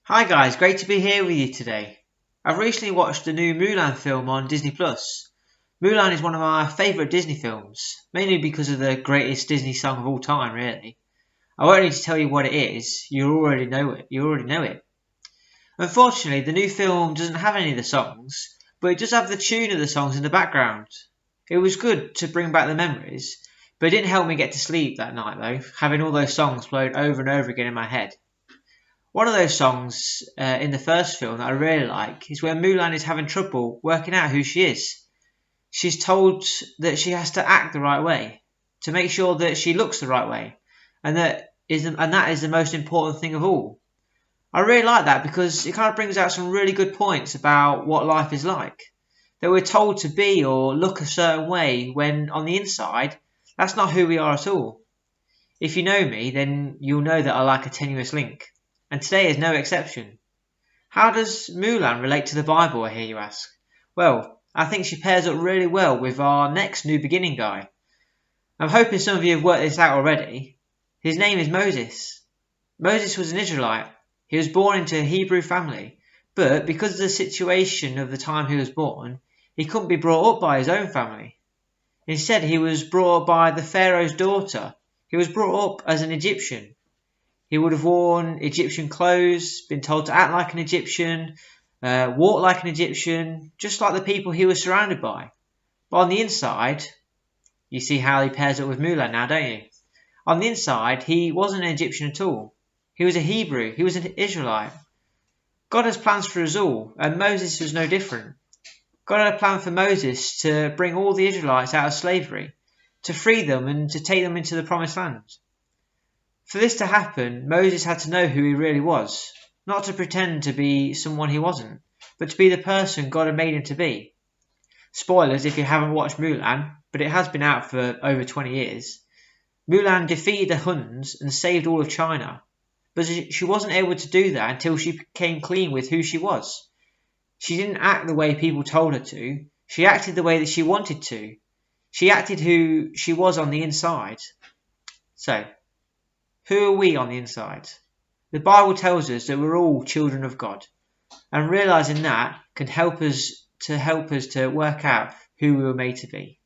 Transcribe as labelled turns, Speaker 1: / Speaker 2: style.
Speaker 1: Hi guys, great to be here with you today. I've recently watched the new Mulan film on Disney Plus. Mulan is one of my favourite Disney films, mainly because of the greatest Disney song of all time, really. I won't need to tell you what it is, you already know it. Unfortunately, the new film doesn't have any of the songs, but it does have the tune of the songs in the background. It was good to bring back the memories, but it didn't help me get to sleep that night though, having all those songs played over and over again in my head. One of those songs in the first film that I really like is where Mulan is having trouble working out who she is. She's told that she has to act the right way to make sure that she looks the right way, and that is the most important thing of all. I really like that because it kind of brings out some really good points about what life is like. That we're told to be or look a certain way when on the inside, that's not who we are at all. If you know me, then you'll know that I like a tenuous link, and today is no exception. How does Mulan relate to the Bible, I hear you ask? Well, I think she pairs up really well with our next new beginning guy. I'm hoping some of you have worked this out already. His name is Moses. Moses was an Israelite. He was born into a Hebrew family, but because of the situation of the time he was born, he couldn't be brought up by his own family. Instead, he was brought up by the Pharaoh's daughter. He was brought up as an Egyptian. He would have worn Egyptian clothes, been told to act like an Egyptian, walk like an Egyptian, just like the people he was surrounded by. But on the inside, you see how he pairs up with Mulan now, don't you? On the inside, he wasn't an Egyptian at all. He was a Hebrew, he was an Israelite. God has plans for us all, and Moses was no different. God had a plan for Moses to bring all the Israelites out of slavery, to free them and to take them into the promised land. For this to happen, Moses had to know who he really was, not to pretend to be someone he wasn't, but to be the person God had made him to be. Spoilers if you haven't watched Mulan, but it has been out for over 20 years. Mulan defeated the Huns and saved all of China, but she wasn't able to do that until she came clean with who she was. She didn't act the way people told her to, she acted the way that she wanted to. She acted who she was on the inside. So, who are we on the inside? The Bible tells us that we're all children of God, and realizing that can help us to work out who we were made to be.